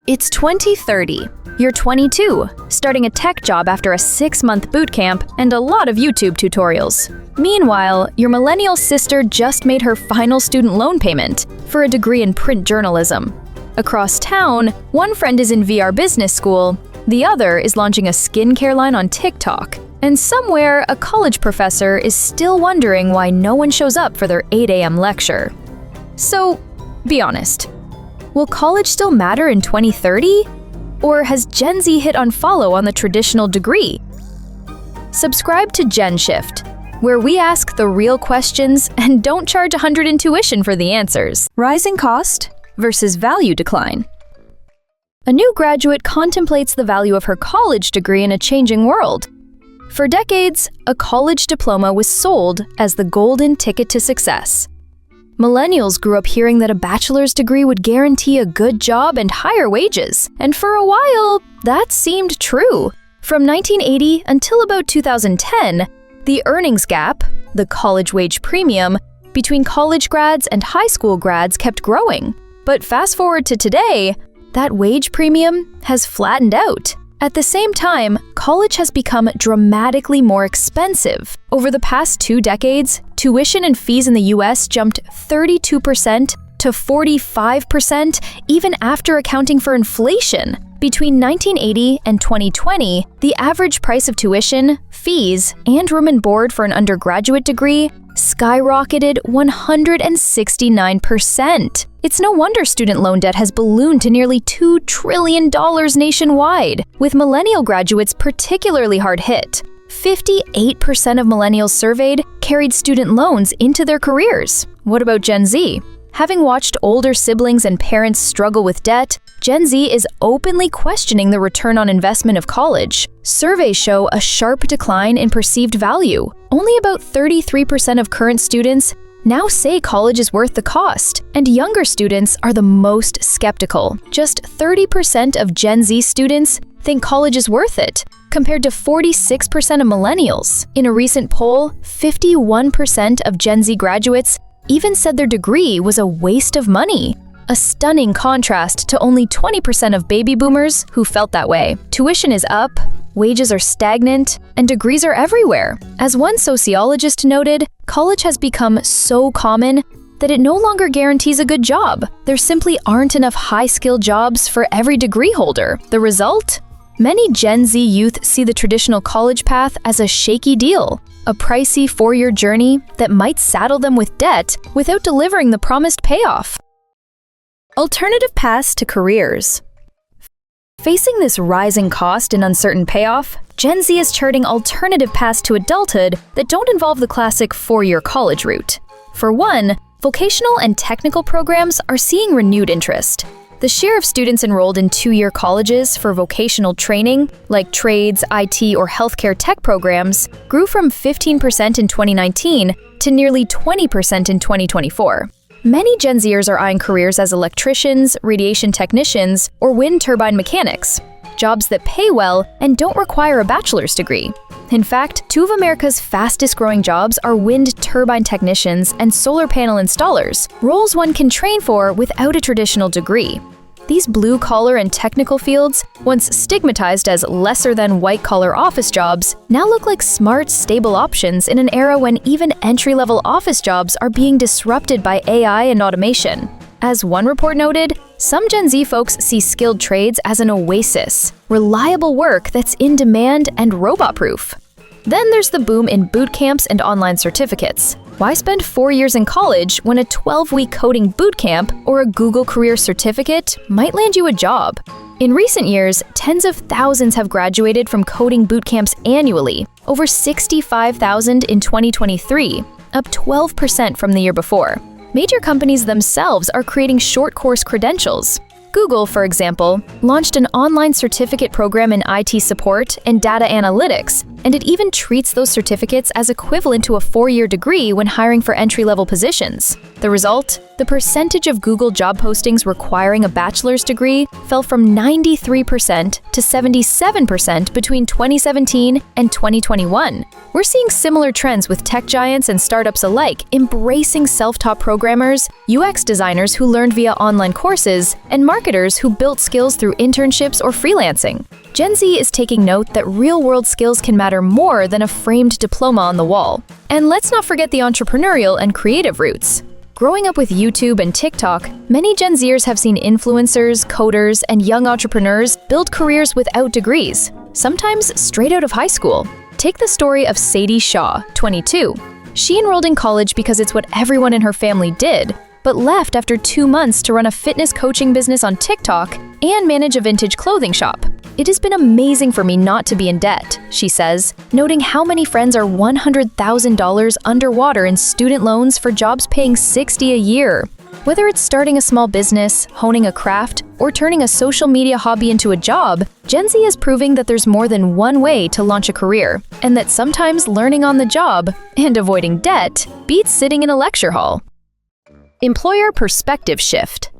It's 2030. You're 22, starting a tech job after a 6-month bootcamp and a lot of YouTube tutorials. Meanwhile, your millennial sister just made her final student loan payment for a degree in print journalism. Across town, one friend is in VR business school, the other is launching a skincare line on TikTok, and somewhere a college professor is still wondering why no one shows up for their 8 a.m. lecture. So, be honest. Will college still matter in 2030? Or has Gen Z hit unfollow on the traditional degree? Subscribe to GENSHIFT, where we ask the real questions and don't charge $100 in tuition for the answers. Rising cost versus value decline. A new graduate contemplates the value of her college degree in a changing world. For decades, a college diploma was sold as the golden ticket to success. Millennials grew up hearing that a bachelor's degree would guarantee a good job and higher wages, and for a while, that seemed true. From 1980 until about 2010, the earnings gap, the college wage premium, between college grads and high school grads kept growing. But fast forward to today, that wage premium has flattened out. At the same time, college has become dramatically more expensive. Over the past 2 decades, tuition and fees in the US jumped 32% to 45%, even after accounting for inflation. Between 1980 and 2020, the average price of tuition, fees, and room and board for an undergraduate degree skyrocketed 169%. It's no wonder student loan debt has ballooned to nearly $2 trillion nationwide, with millennial graduates particularly hard hit. 58% of millennials surveyed carried student loans into their careers. What about Gen Z? Having watched older siblings and parents struggle with debt, Gen Z is openly questioning the return on investment of college. Surveys show a sharp decline in perceived value. Only about 33% of current students now say college is worth the cost, and younger students are the most skeptical. Just 30% of Gen Z students think college is worth it, compared to 46% of millennials. In a recent poll, 51% of Gen Z graduates even said their degree was a waste of money. A stunning contrast to only 20% of baby boomers who felt that way. Tuition is up, wages are stagnant, and degrees are everywhere. As one sociologist noted, college has become so common that it no longer guarantees a good job. There simply aren't enough high-skilled jobs for every degree holder. The result? Many Gen Z youth see the traditional college path as a shaky deal, a pricey 4-year journey that might saddle them with debt without delivering the promised payoff. Alternative paths to careers. Facing this rising cost and uncertain payoff, Gen Z is charting alternative paths to adulthood that don't involve the classic 4-year college route. For one, vocational and technical programs are seeing renewed interest. The share of students enrolled in 2-year colleges for vocational training, like trades, IT, or healthcare tech programs, grew from 15% in 2019 to nearly 20% in 2024. Many Gen Zers are eyeing careers as electricians, radiation technicians, or wind turbine mechanics, jobs that pay well and don't require a bachelor's degree. In fact, 2 of America's fastest-growing jobs are wind turbine technicians and solar panel installers, roles one can train for without a traditional degree. These blue-collar and technical fields, once stigmatized as lesser-than white-collar office jobs, now look like smart, stable options in an era when even entry-level office jobs are being disrupted by AI and automation. As one report noted, some Gen Z folks see skilled trades as an oasis, reliable work that's in demand and robot-proof. Then there's the boom in bootcamps and online certificates. Why spend 4 years in college when a 12-week coding bootcamp or a Google career certificate might land you a job? In recent years, tens of thousands have graduated from coding bootcamps annually, over 65,000 in 2023, up 12% from the year before. Major companies themselves are creating short course credentials. Google, for example, launched an online certificate program in IT support and data analytics, and it even treats those certificates as equivalent to a 4-year degree when hiring for entry-level positions. The result? The percentage of Google job postings requiring a bachelor's degree fell from 93% to 77% between 2017 and 2021. We're seeing similar trends with tech giants and startups alike embracing self-taught programmers, UX designers who learned via online courses, and marketers marketers who built skills through internships or freelancing. Gen Z is taking note that real-world skills can matter more than a framed diploma on the wall. And let's not forget the entrepreneurial and creative roots. Growing up with YouTube and TikTok, many Gen Zers have seen influencers, coders, and young entrepreneurs build careers without degrees, sometimes straight out of high school. Take the story of Sadie Shaw, 22. She enrolled in college because it's what everyone in her family did, but left after 2 months to run a fitness coaching business on TikTok and manage a vintage clothing shop. "It has been amazing for me not to be in debt," she says, noting how many friends are $100,000 underwater in student loans for jobs paying $60 a year. Whether it's starting a small business, honing a craft, or turning a social media hobby into a job, Gen Z is proving that there's more than one way to launch a career, and that sometimes learning on the job and avoiding debt beats sitting in a lecture hall. Employer perspective shift.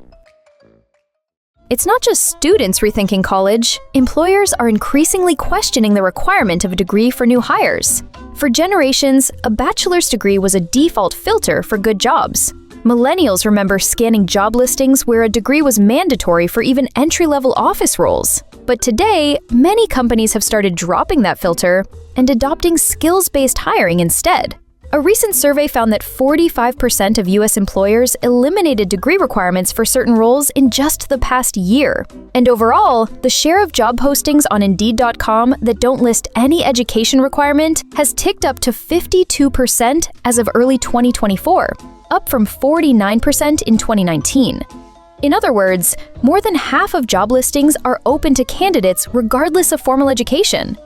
It's not just students rethinking college. Employers are increasingly questioning the requirement of a degree for new hires. For generations, a bachelor's degree was a default filter for good jobs. Millennials remember scanning job listings where a degree was mandatory for even entry-level office roles. But today, many companies have started dropping that filter and adopting skills-based hiring instead. A recent survey found that 45% of U.S. employers eliminated degree requirements for certain roles in just the past year. And overall, the share of job postings on Indeed.com that don't list any education requirement has ticked up to 52% as of early 2024, up from 49% in 2019. In other words, more than half of job listings are open to candidates regardless of formal education.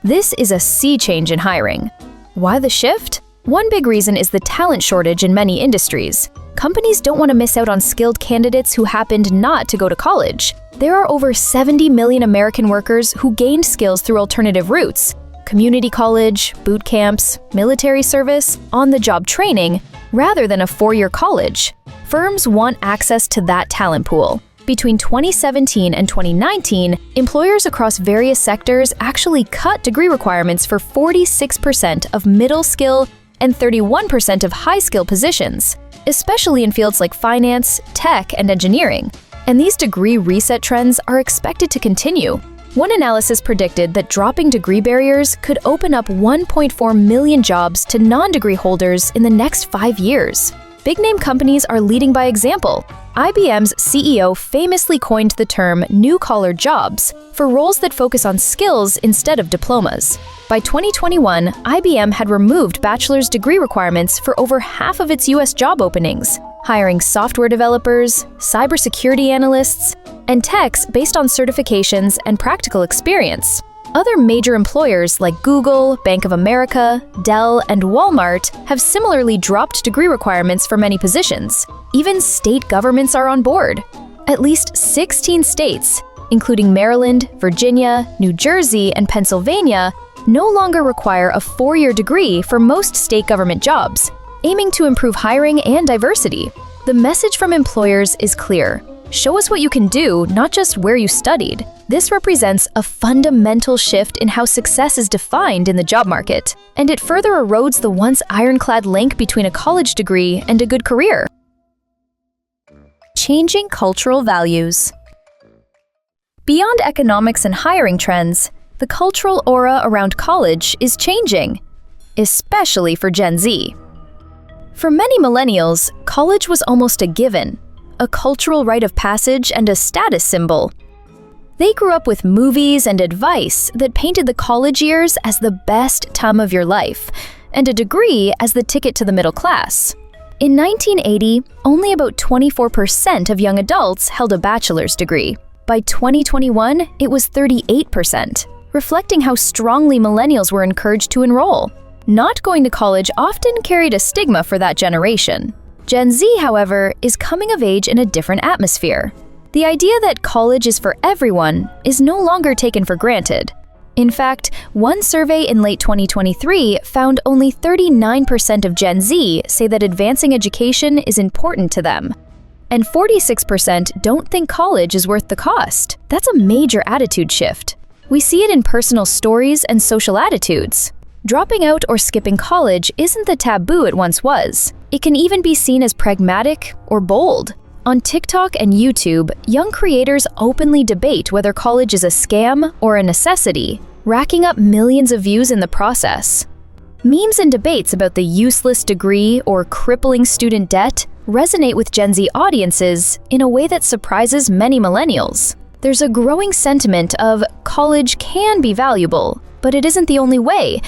This is a sea change in hiring. Why the shift? One big reason is the talent shortage in many industries. Companies don't want to miss out on skilled candidates who happened not to go to college. There are over 70 million American workers who gained skills through alternative routes: community college, boot camps, military service, on-the-job training, rather than a 4-year college. Firms want access to that talent pool. Between 2017 and 2019, employers across various sectors actually cut degree requirements for 46% of middle skill and 31% of high-skill positions, especially in fields like finance, tech, and engineering. And these degree reset trends are expected to continue. One analysis predicted that dropping degree barriers could open up 1.4 million jobs to non-degree holders in the next 5 years. Big-name companies are leading by example. IBM's CEO famously coined the term "new-collar jobs" for roles that focus on skills instead of diplomas. By 2021, IBM had removed bachelor's degree requirements for over half of its U.S. job openings, hiring software developers, cybersecurity analysts, and techs based on certifications and practical experience. Other major employers like Google, Bank of America, Dell, and Walmart have similarly dropped degree requirements for many positions. Even state governments are on board. At least 16 states, including Maryland, Virginia, New Jersey, and Pennsylvania, no longer require a 4-year degree for most state government jobs, aiming to improve hiring and diversity. The message from employers is clear. Show us what you can do, not just where you studied. This represents a fundamental shift in how success is defined in the job market, and it further erodes the once ironclad link between a college degree and a good career. Changing cultural values. Beyond economics and hiring trends, the cultural aura around college is changing, especially for Gen Z. For many millennials, college was almost a given, a cultural rite of passage and a status symbol. They grew up with movies and advice that painted the college years as the best time of your life, and a degree as the ticket to the middle class. In 1980, only about 24% of young adults held a bachelor's degree. By 2021, it was 38%, reflecting how strongly millennials were encouraged to enroll. Not going to college often carried a stigma for that generation. Gen Z, however, is coming of age in a different atmosphere. The idea that college is for everyone is no longer taken for granted. In fact, one survey in late 2023 found only 39% of Gen Z say that advancing education is important to them. And 46% don't think college is worth the cost. That's a major attitude shift. We see it in personal stories and social attitudes. Dropping out or skipping college isn't the taboo it once was. It can even be seen as pragmatic or bold. On TikTok and YouTube, young creators openly debate whether college is a scam or a necessity, racking up millions of views in the process. Memes and debates about the useless degree or crippling student debt resonate with Gen Z audiences in a way that surprises many millennials. There's a growing sentiment of college can be valuable, but it isn't the only way,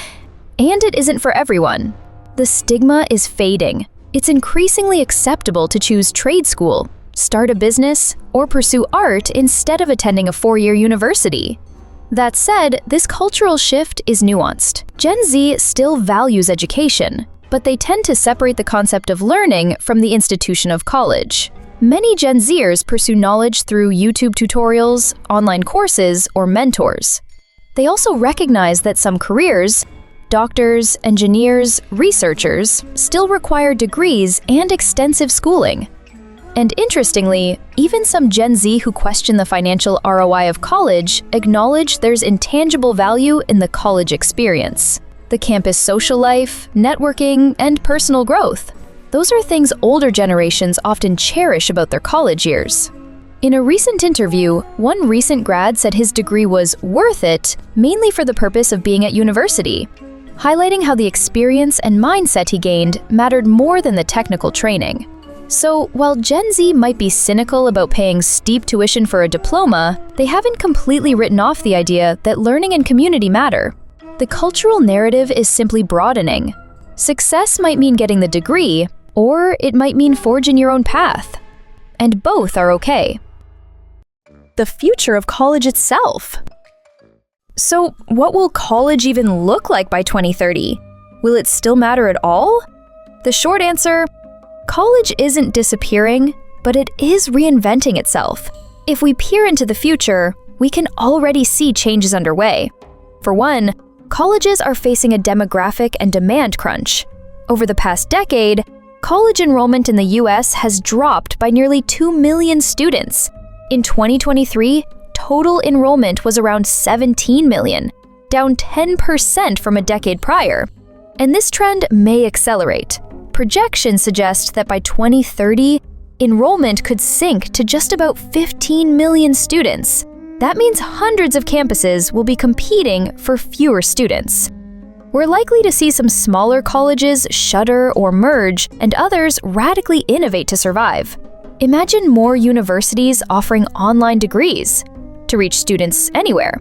and it isn't for everyone. The stigma is fading. It's increasingly acceptable to choose trade school, start a business, or pursue art instead of attending a four-year university. That said, this cultural shift is nuanced. Gen Z still values education, but they tend to separate the concept of learning from the institution of college. Many Gen Zers pursue knowledge through YouTube tutorials, online courses, or mentors. They also recognize that some careers, doctors, engineers, researchers, still require degrees and extensive schooling. And interestingly, even some Gen Z who question the financial ROI of college acknowledge there's intangible value in the college experience. The campus social life, networking, and personal growth. Those are things older generations often cherish about their college years. In a recent interview, one recent grad said his degree was worth it mainly for the purpose of being at university, highlighting how the experience and mindset he gained mattered more than the technical training. So, while Gen Z might be cynical about paying steep tuition for a diploma, they haven't completely written off the idea that learning and community matter. The cultural narrative is simply broadening. Success might mean getting the degree, or it might mean forging your own path. And both are okay. The future of college itself. So, what will college even look like by 2030? Will it still matter at all? The short answer: college isn't disappearing, but it is reinventing itself. If we peer into the future, we can already see changes underway. For one, colleges are facing a demographic and demand crunch. Over the past decade, college enrollment in the US has dropped by nearly 2 million students. In 2023, total enrollment was around 17 million, down 10% from a decade prior. And this trend may accelerate. Projections suggest that by 2030, enrollment could sink to just about 15 million students. That means hundreds of campuses will be competing for fewer students. We're likely to see some smaller colleges shutter or merge, and others radically innovate to survive. Imagine more universities offering online degrees to reach students anywhere.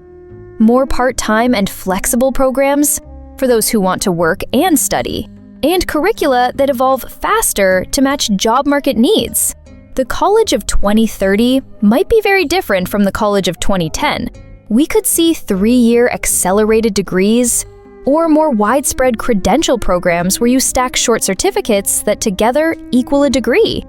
More part-time and flexible programs for those who want to work and study, and curricula that evolve faster to match job market needs. The college of 2030 might be very different from the college of 2010. We could see 3-year accelerated degrees, or more widespread credential programs where you stack short certificates that together equal a degree.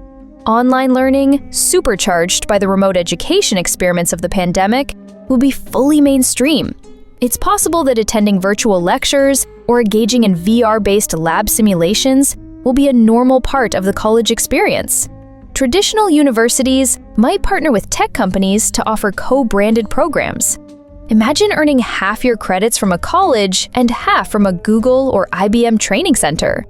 Online learning, supercharged by the remote education experiments of the pandemic, will be fully mainstream. It's possible that attending virtual lectures or engaging in VR-based lab simulations will be a normal part of the college experience. Traditional universities might partner with tech companies to offer co-branded programs. Imagine earning half your credits from a college and half from a Google or IBM training center.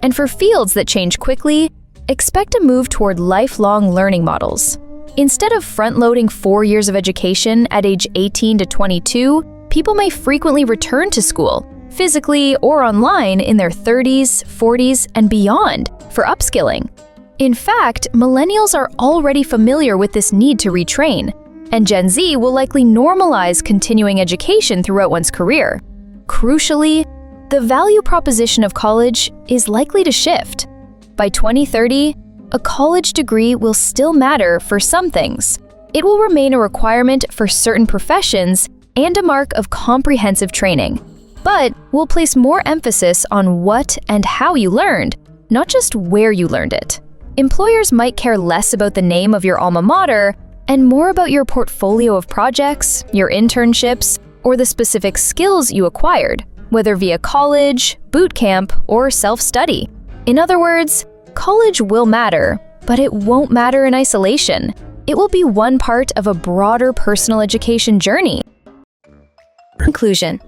And for fields that change quickly, expect a move toward lifelong learning models. Instead of front-loading 4 years of education at age 18 to 22, people may frequently return to school, physically or online, in their 30s, 40s, and beyond for upskilling. In fact, millennials are already familiar with this need to retrain, and Gen Z will likely normalize continuing education throughout one's career. Crucially, the value proposition of college is likely to shift. By 2030, a college degree will still matter for some things. It will remain a requirement for certain professions and a mark of comprehensive training, but will place more emphasis on what and how you learned, not just where you learned it. Employers might care less about the name of your alma mater and more about your portfolio of projects, your internships, or the specific skills you acquired, whether via college, bootcamp, or self-study. In other words, college will matter, but it won't matter in isolation. It will be one part of a broader personal education journey. Conclusion.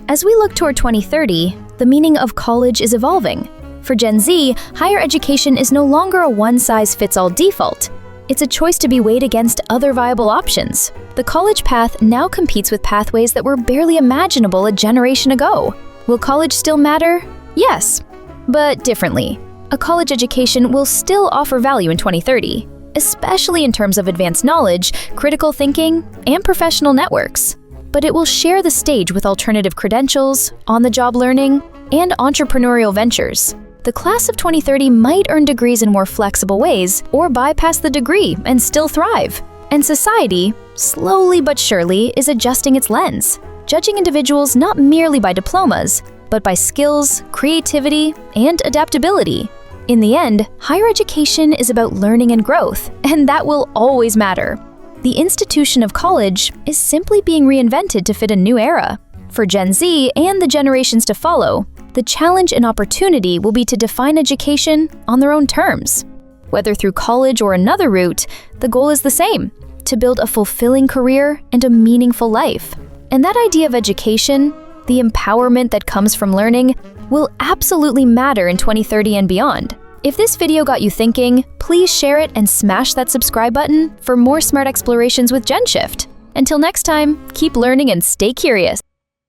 As we look toward 2030, the meaning of college is evolving. For Gen Z, higher education is no longer a one-size-fits-all default. It's a choice to be weighed against other viable options. The college path now competes with pathways that were barely imaginable a generation ago. Will college still matter? Yes, but differently. A college education will still offer value in 2030, especially in terms of advanced knowledge, critical thinking, and professional networks. But it will share the stage with alternative credentials, on-the-job learning, and entrepreneurial ventures. The class of 2030 might earn degrees in more flexible ways or bypass the degree and still thrive. And society, slowly but surely, is adjusting its lens, judging individuals not merely by diplomas, but by skills, creativity, and adaptability. In the end, higher education is about learning and growth, and that will always matter. The institution of college is simply being reinvented to fit a new era. For Gen Z and the generations to follow, the challenge and opportunity will be to define education on their own terms. Whether through college or another route, the goal is the same: to build a fulfilling career and a meaningful life. And that idea of education, the empowerment that comes from learning, will absolutely matter in 2030 and beyond. If this video got you thinking, please share it and smash that subscribe button for more smart explorations with GENSHIFT. Until next time, keep learning and stay curious.